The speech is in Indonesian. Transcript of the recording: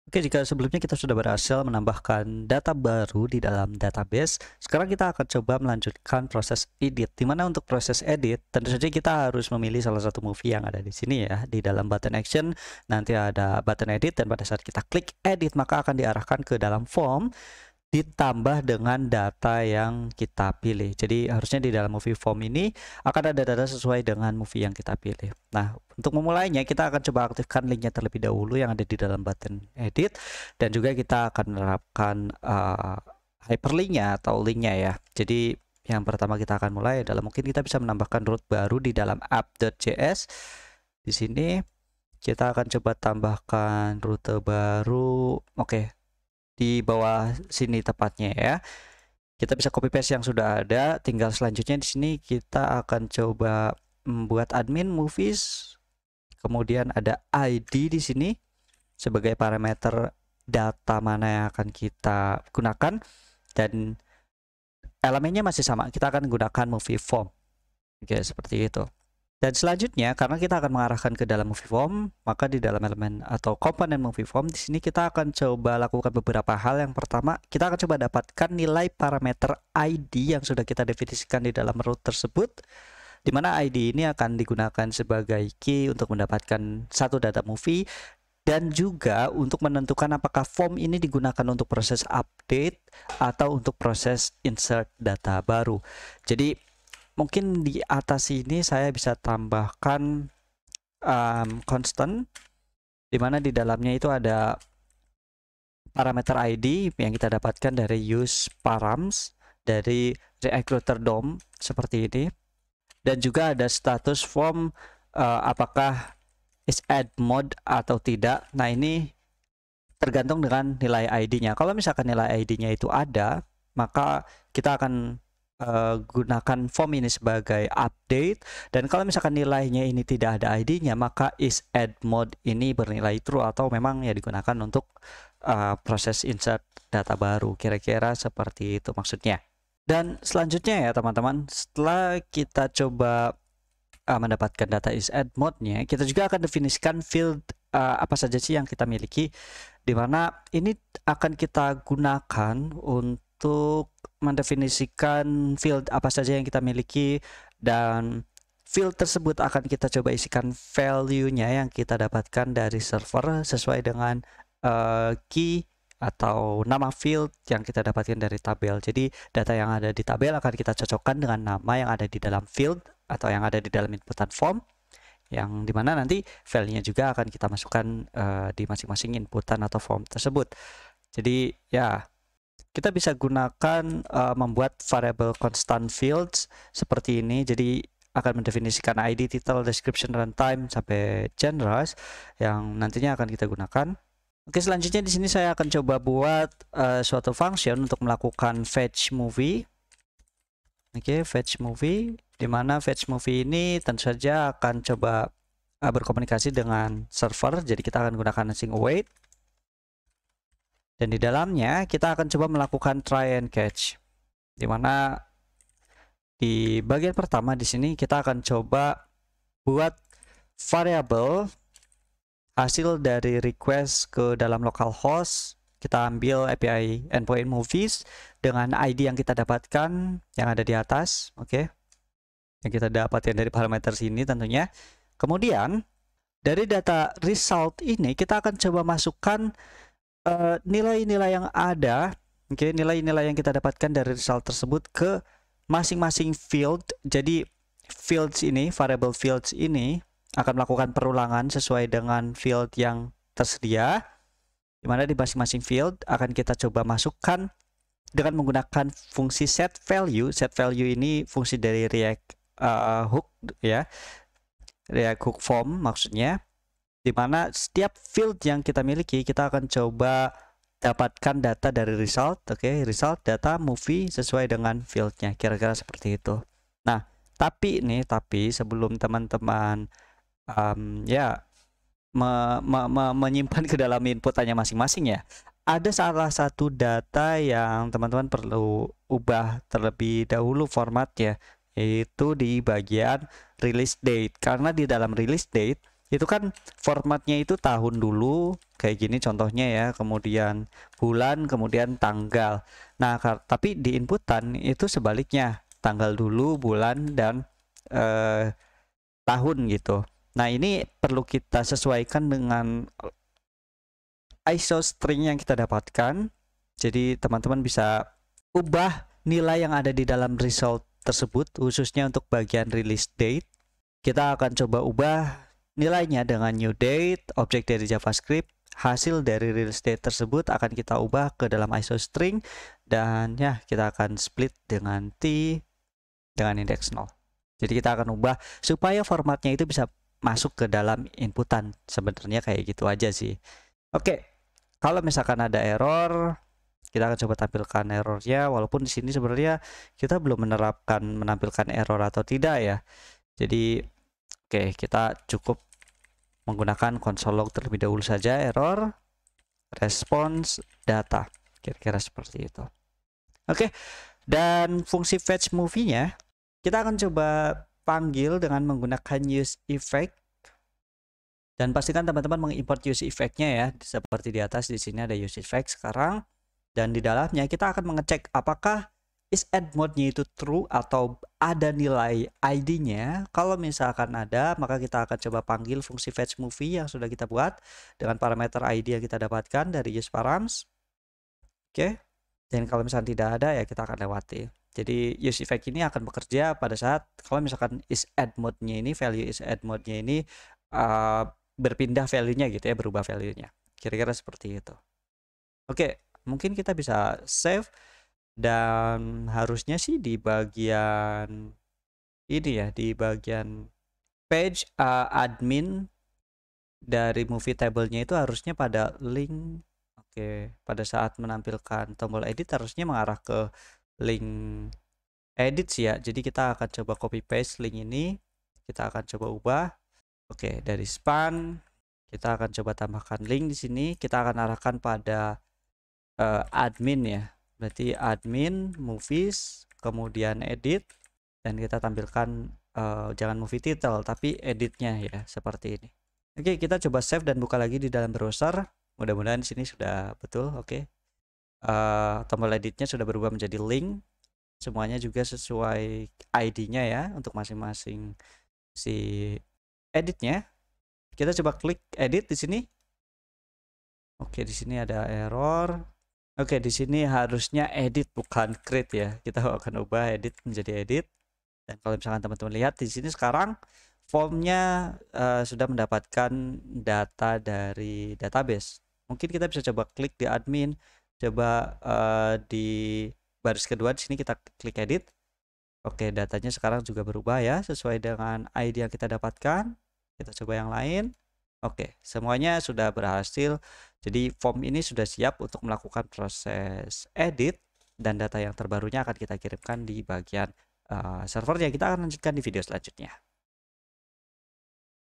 Oke, jika sebelumnya kita sudah berhasil menambahkan data baru di dalam database, sekarang kita akan coba melanjutkan proses edit. Di mana untuk proses edit, tentu saja kita harus memilih salah satu movie yang ada di sini ya. Di dalam button action, nanti ada button edit dan pada saat kita klik edit, maka akan diarahkan ke dalam form ditambah dengan data yang kita pilih. Jadi harusnya di dalam movie form ini akan ada data sesuai dengan movie yang kita pilih. Nah, untuk memulainya kita akan coba aktifkan linknya terlebih dahulu yang ada di dalam button edit, dan juga kita akan menerapkan hyperlinknya atau linknya ya. Jadi yang pertama kita akan mulai adalah mungkin kita bisa menambahkan root baru di dalam app.js. Di sini kita akan coba tambahkan rute baru. Oke, di bawah sini tepatnya ya. Kita bisa copy paste yang sudah ada, tinggal selanjutnya di sini kita akan coba membuat admin movies. Kemudian ada ID di sini sebagai parameter data mana yang akan kita gunakan, dan elemennya masih sama, kita akan gunakan movie form. Oke, seperti itu. Dan selanjutnya, karena kita akan mengarahkan ke dalam movie form, maka di dalam elemen atau komponen movie form di sini kita akan coba lakukan beberapa hal. Yang pertama, kita akan coba dapatkan nilai parameter ID yang sudah kita definisikan di dalam root tersebut, di mana ID ini akan digunakan sebagai key untuk mendapatkan satu data movie, dan juga untuk menentukan apakah form ini digunakan untuk proses update atau untuk proses insert data baru. Jadi mungkin di atas ini saya bisa tambahkan constant, dimana di dalamnya itu ada parameter ID yang kita dapatkan dari use params dari React Router DOM seperti ini, dan juga ada status form apakah is add mode atau tidak. Nah, ini tergantung dengan nilai ID-nya. Kalau misalkan nilai ID-nya itu ada, maka kita akan gunakan form ini sebagai update, dan kalau misalkan nilainya ini tidak ada ID-nya, maka is add mode ini bernilai true atau memang ya digunakan untuk proses insert data baru. Kira-kira seperti itu maksudnya. Dan selanjutnya ya teman-teman, setelah kita coba mendapatkan data is add mode-nya, kita juga akan definisikan field apa saja sih yang kita miliki, dimana ini akan kita gunakan untuk mendefinisikan field apa saja yang kita miliki, dan field tersebut akan kita coba isikan value-nya yang kita dapatkan dari server sesuai dengan key atau nama field yang kita dapatkan dari tabel. Jadi data yang ada di tabel akan kita cocokkan dengan nama yang ada di dalam field atau yang ada di dalam inputan form, yang dimana nanti value-nya juga akan kita masukkan di masing-masing inputan atau form tersebut. Jadi ya, kita bisa gunakan membuat variable constant fields seperti ini. Jadi akan mendefinisikan ID, title, description, runtime sampai genres yang nantinya akan kita gunakan. Oke, selanjutnya di sini saya akan coba buat suatu function untuk melakukan fetch movie. Oke, fetch movie, di mana fetch movie ini tentu saja akan coba berkomunikasi dengan server. Jadi kita akan gunakan async await. Dan di dalamnya kita akan coba melakukan try and catch, di mana di bagian pertama di sini kita akan coba buat variable hasil dari request ke dalam localhost. Kita ambil API endpoint movies dengan ID yang kita dapatkan yang ada di atas, oke, yang kita dapatkan dari parameter sini tentunya. Kemudian dari data result ini kita akan coba masukkan nilai-nilai yang ada, oke, nilai-nilai yang kita dapatkan dari result tersebut ke masing-masing field. Jadi fields ini, variable fields ini akan melakukan perulangan sesuai dengan field yang tersedia, dimana di masing-masing field akan kita coba masukkan dengan menggunakan fungsi set value. Set value ini fungsi dari React hook ya, React hook form maksudnya, dimana setiap field yang kita miliki kita akan coba dapatkan data dari result. Oke, result data movie sesuai dengan fieldnya, kira-kira seperti itu. Nah, tapi sebelum teman-teman menyimpan ke dalam inputannya masing-masing ya, ada salah satu data yang teman-teman perlu ubah terlebih dahulu formatnya, yaitu di bagian release date. Karena di dalam release date itu kan formatnya itu tahun dulu kayak gini contohnya ya, kemudian bulan, kemudian tanggal. Nah, tapi di inputan itu sebaliknya, tanggal dulu, bulan, dan tahun gitu. Nah, ini perlu kita sesuaikan dengan ISO string yang kita dapatkan. Jadi teman-teman bisa ubah nilai yang ada di dalam result tersebut, khususnya untuk bagian release date. Kita akan coba ubah nilainya dengan new date, objek dari JavaScript. Hasil dari release date tersebut akan kita ubah ke dalam ISO string, dan ya kita akan split dengan T dengan indeks 0. Jadi kita akan ubah supaya formatnya itu bisa masuk ke dalam inputan. Sebenarnya kayak gitu aja sih. Oke, kalau misalkan ada error, kita akan coba tampilkan errornya. Walaupun di sini sebenarnya kita belum menampilkan error atau tidak ya. Jadi oke, kita cukup menggunakan console log terlebih dahulu saja. Error, response, data, kira-kira seperti itu. Oke, dan fungsi fetch movie-nya kita akan coba panggil dengan menggunakan use effect. Dan pastikan teman-teman mengimport use effect-nya ya, seperti di atas. Di sini ada use effect sekarang, dan di dalamnya kita akan mengecek apakah is add mode-nya itu true atau ada nilai ID-nya. Kalau misalkan ada, maka kita akan coba panggil fungsi fetch movie yang sudah kita buat dengan parameter ID yang kita dapatkan dari use params. Oke, dan kalau misalkan tidak ada ya kita akan lewati. Jadi use effect ini akan bekerja pada saat kalau misalkan is add mode-nya ini, value is add mode-nya ini berpindah value-nya gitu ya, berubah value-nya. Kira-kira seperti itu. Oke, mungkin kita bisa save, dan harusnya sih di bagian ini ya, di bagian page admin dari movie table-nya itu harusnya pada link. Oke, pada saat menampilkan tombol edit harusnya mengarah ke link edit sih ya. Jadi kita akan coba copy paste link ini, kita akan coba ubah. Oke, dari span kita akan coba tambahkan link di sini. Kita akan arahkan pada admin ya. Berarti admin, movies, kemudian edit, dan kita tampilkan jangan movie title tapi editnya ya, seperti ini. Oke, kita coba save dan buka lagi di dalam browser. Mudah-mudahan di sini sudah betul. Oke, tombol editnya sudah berubah menjadi link. Semuanya juga sesuai ID-nya ya untuk masing-masing si editnya. Kita coba klik edit di sini. Oke, di sini ada error. Oke, di sini harusnya edit bukan create ya. Kita akan ubah edit menjadi edit. Dan kalau misalkan teman-teman lihat di sini sekarang formnya sudah mendapatkan data dari database. Mungkin kita bisa coba klik di admin, coba di baris kedua di sini kita klik edit. Oke, datanya sekarang juga berubah ya sesuai dengan ID yang kita dapatkan. Kita coba yang lain. Oke, semuanya sudah berhasil. Jadi form ini sudah siap untuk melakukan proses edit, dan data yang terbarunya akan kita kirimkan di bagian servernya. Kita akan lanjutkan di video selanjutnya.